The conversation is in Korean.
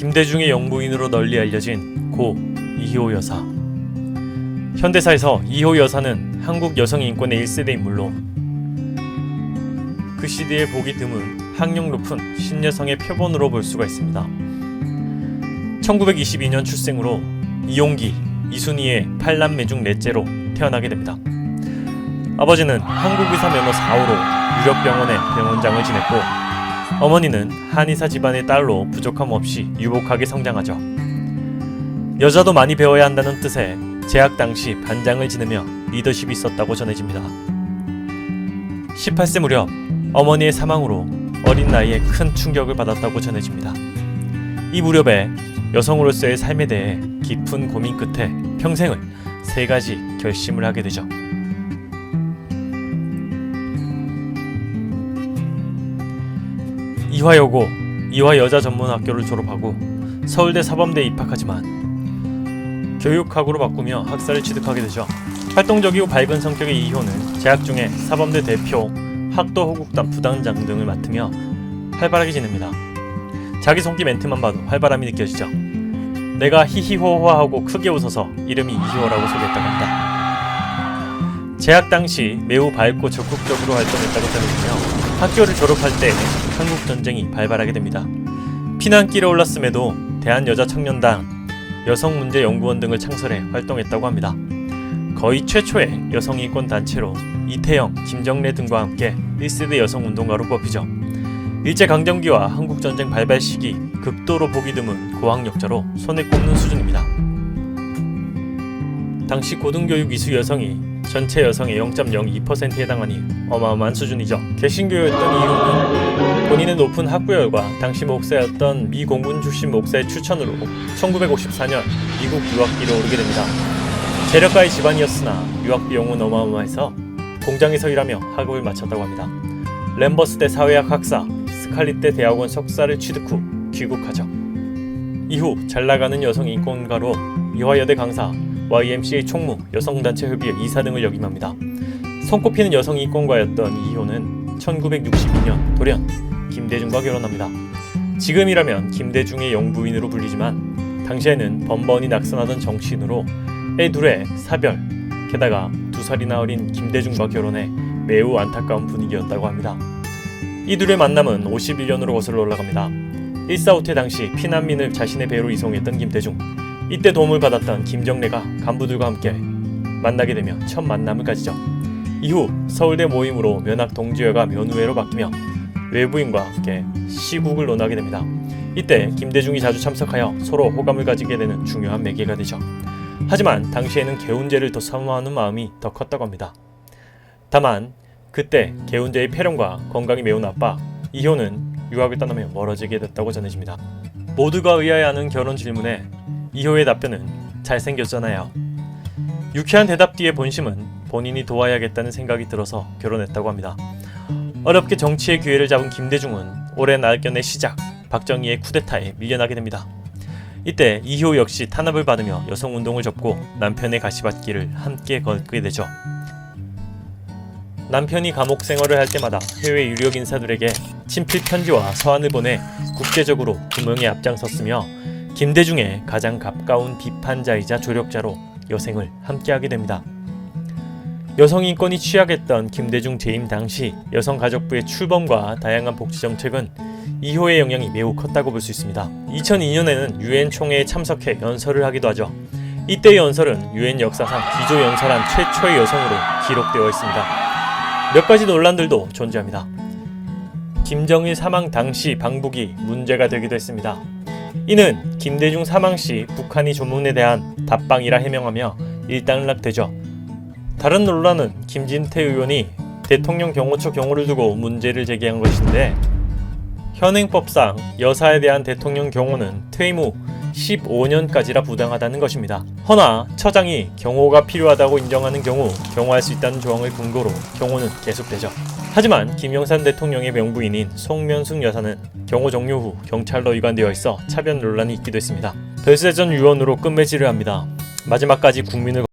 김대중의 영부인으로 널리 알려진 고 이희호 여사. 현대사에서 이희호 여사는 한국 여성 인권의 1세대 인물로 그 시대에 보기 드문 학력 높은 신여성의 표본으로 볼 수가 있습니다. 1922년 출생으로 이용기, 이순희의 8남매 중 넷째로 태어나게 됩니다. 아버지는 한국의사 면허 4호로 유력병원의 병원장을 지냈고, 어머니는 한의사 집안의 딸로 부족함 없이 유복하게 성장하죠. 여자도 많이 배워야 한다는 뜻에 재학 당시 반장을 지내며 리더십이 있었다고 전해집니다. 18세 무렵 어머니의 사망으로 어린 나이에 큰 충격을 받았다고 전해집니다. 이 무렵에 여성으로서의 삶에 대해 깊은 고민 끝에 평생을 3가지 결심을 하게 되죠. 이화여고, 이화여자전문학교를 졸업하고 서울대 사범대에 입학하지만 교육학으로 바꾸며 학사를 취득하게 되죠. 활동적이고 밝은 성격의 이희호는 재학 중에 사범대 대표, 학도호국단 부단장 등을 맡으며 활발하게 지냅니다. 자기 손기 멘트만 봐도 활발함이 느껴지죠. 내가 히히호호하고 크게 웃어서 이름이 이희호라고 소개했다고 합니다. 재학 당시 매우 밝고 적극적으로 활동했다고 전해지며 학교를 졸업할 때 한국전쟁이 발발하게 됩니다. 피난길에 올랐음에도 대한여자청년단, 여성문제연구원 등을 창설해 활동했다고 합니다. 거의 최초의 여성인권 단체로 이태영, 김정래 등과 함께 1세대 여성운동가로 뽑히죠. 일제강점기와 한국전쟁 발발 시기 극도로 보기 드문 고학력자로 손에 꼽는 수준입니다. 당시 고등교육 이수 여성이 전체 여성의 0.02%에 해당하니 어마어마한 수준이죠. 개신교였던 이유는 본인의 높은 학구열과 당시 목사였던 미 공군 출신 목사의 추천으로 1954년 미국 유학비로 오르게 됩니다. 재력가의 집안이었으나 유학 비용은 어마어마해서 공장에서 일하며 학업을 마쳤다고 합니다. 램버스대 사회학 학사, 스칼리대 대학원 석사를 취득 후 귀국하죠. 이후 잘나가는 여성 인권가로 이화여대 강사, YMCA 총무, 여성단체 협의회 이사 등을 역임합니다. 손꼽히는 여성 인권가였던 이희호는 1962년 돌연 김대중과 결혼합니다. 지금이라면 김대중의 영부인으로 불리지만 당시에는 번번이 낙선하던 정치인으로 애 둘의 사별, 게다가 2살이나 어린 김대중과 결혼해 매우 안타까운 분위기였다고 합니다. 이 둘의 만남은 51년으로 거슬러 올라갑니다. 1.4 5퇴 당시 피난민을 자신의 배로 이송했던 김대중, 이때 도움을 받았던 김정래가 간부들과 함께 만나게 되며 첫 만남을 가지죠. 이후 서울대 모임으로 면학 동지회가 면우회로 바뀌며 외부인과 함께 시국을 논하게 됩니다. 이때 김대중이 자주 참석하여 서로 호감을 가지게 되는 중요한 매개가 되죠. 하지만 당시에는 개운제를 더 선호하는 마음이 더 컸다고 합니다. 다만 그때 개운제의 폐렴과 건강이 매우 나빠 이희호는 유학을 떠나며 멀어지게 됐다고 전해집니다. 모두가 의아해하는 결혼 질문에 이희호의 답변은 잘생겼잖아요. 유쾌한 대답 뒤의 본심은 본인이 도와야겠다는 생각이 들어서 결혼했다고 합니다. 어렵게 정치의 기회를 잡은 김대중은 오랜 날견의 시작, 박정희의 쿠데타에 밀려나게 됩니다. 이때 이희호 역시 탄압을 받으며 여성운동을 접고 남편의 가시밭길을 함께 걷게 되죠. 남편이 감옥 생활을 할 때마다 해외 유력 인사들에게 친필 편지와 서한을 보내 국제적으로 금응에 앞장섰으며 김대중의 가장 가까운 비판자이자 조력자로 여생을 함께하게 됩니다. 여성인권이 취약했던 김대중 재임 당시 여성가족부의 출범과 다양한 복지 정책은 이희호의 영향이 매우 컸다고 볼 수 있습니다. 2002년에는 유엔 총회에 참석해 연설을 하기도 하죠. 이때의 연설은 유엔 역사상 기조연설한 최초의 여성으로 기록되어 있습니다. 몇 가지 논란들도 존재합니다. 김정일 사망 당시 방북이 문제가 되기도 했습니다. 이는 김대중 사망 시 북한이 조문에 대한 답방이라 해명하며 일단락되죠. 다른 논란은 김진태 의원이 대통령 경호처 경호를 두고 문제를 제기한 것인데, 현행법상 여사에 대한 대통령 경호는 퇴임 후 15년까지라 부당하다는 것입니다. 허나 처장이 경호가 필요하다고 인정하는 경우 경호할 수 있다는 조항을 근거로 경호는 계속되죠. 하지만 김영삼 대통령의 명부인인 송면숙 여사는 경호 종료 후 경찰로 위관되어 있어 차별 논란이 있기도 했습니다. 별세전 유언으로 끝맺이를 합니다. 마지막까지 국민을